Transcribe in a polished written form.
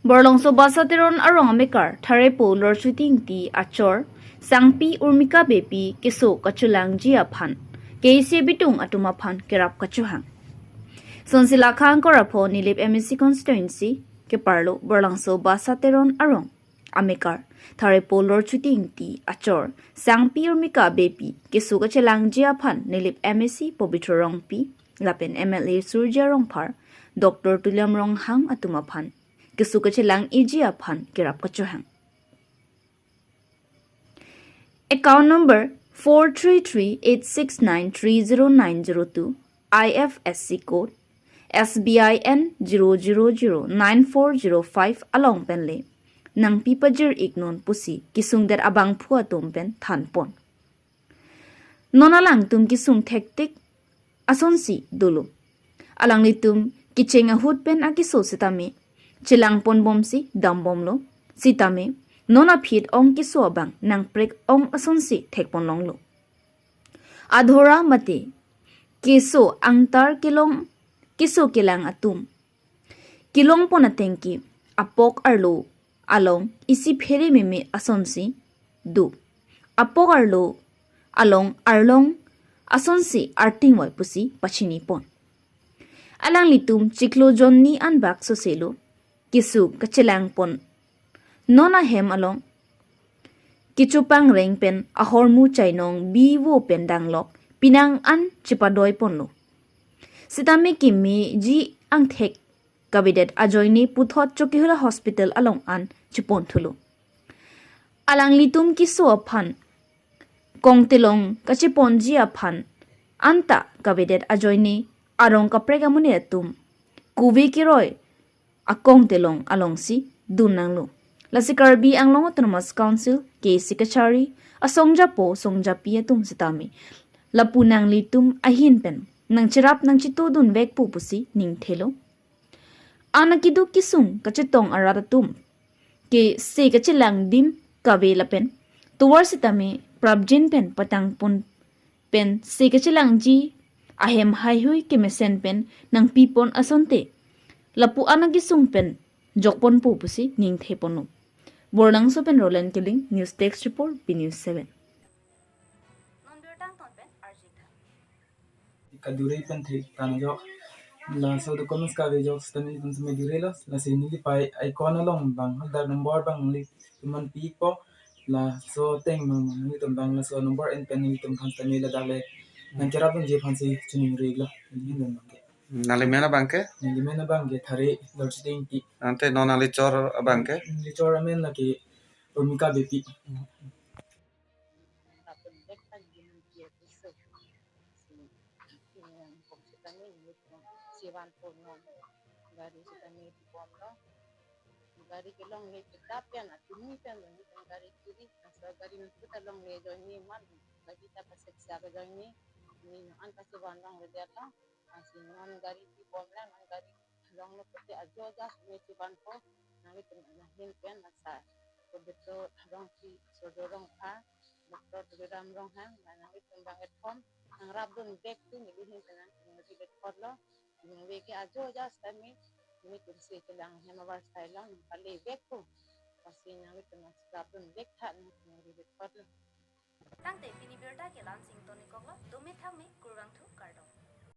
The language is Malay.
Borlongso basateron arong amekar thare po lor shooting ti achor sangpi urmika bepi keso kachulang jia phan keise bitung atuma phan kerap kachuhang sonsila khang korapo nilip MSC constituency ke parlo borlongso basateron arong amekar thare po lor shooting ti achor sangpi urmika bepi keso kachulang jia phan nilip MSC pobitrong pi lapen MLA surja rongphar Dr. Tuliam Rong Hang atuma phan kesukachilang ijia phan kerap kachuhang. Account number 43386930902 IFSC code SBIN 0009405 along penle nang pipajir ignon pusi kisungder abang phua tumpen thanpon. Nonalang tum kisung thektik asonsi dulu. Alang litum kichenga hutpen akiso sitame chilang pon bomsi dam bomlo sitame nona phit ong kiso abang nang prek ong asonsi thekpon longlo adhora mate keso angtar kilong kiso kilang atum kilong pona tengki apok arlo along isi phere meme asonsi du apok arlo along arlong asonsi arting wai pusi pachini pon alang litum chiklo jonni anbak so selo kisu kachilang pon nona hem along kichupang reng pen ahormu chainong biwo pen danglok pinang an chipadoi ponlo sitame kimi ji ang thek kabidet ajoini puthot chokihula hospital along an chipon thulo alang litum kisu aphan kongtelong kachipon ji aphan anta kabidet ajoini arong kapregamune atum kuvi kiroi akong telong alongsi dunanglo lasikarbi anglong autonomous council ke sikachari asongja po songja pia tum sitami lapunang litum ahin pen nang chirap nang chitu dun vek pu pusi ning thelo anakidu kisung kachitong aratatum ke se kachilang dim kavela pen tuwar sitami prabjin pen patang pun pen se kachilang ji ahem haihui ke mesen pen nang pipon asonte lapu anagi sungpen jokpon pu pusi ning thepono borlang sopen roland killing news text report b news 7 kaduri pen thi kan jo la so the comments ka ve jo stani tum me direla la se ni pai icon along bang dar number bang li man pi po la so teng mang ni tum bang la so number and pen ni tum kan stani la dale nan kera bang je phansi chuning regla ni nan bang Nalimena bangke? Nalimena bangke thare lodging ti. Ante non alicor bangke? Licor amen lagi pemika bepi. Gari kelong le tetap ya na tumi pen ni gari kiri asa gari itu talong le jo ni man gari ta pasek siaga jo ni an pasi bandang le data asin non gari di bomla non gari long lo pete ajo jas me ti ban ko na le na hin pen asa to beto rong ti so rong a doktor de ram rong han na le tembang et kom ang rabun dek tu ni hin pen ni ti bet kodlo ni we ke ajo jas tami ini kursi kelang hemawar stylang kali bekku pasti nang itu nas rabun bek tak nang di dekat Tang te pini berda ke lan sing toni koklo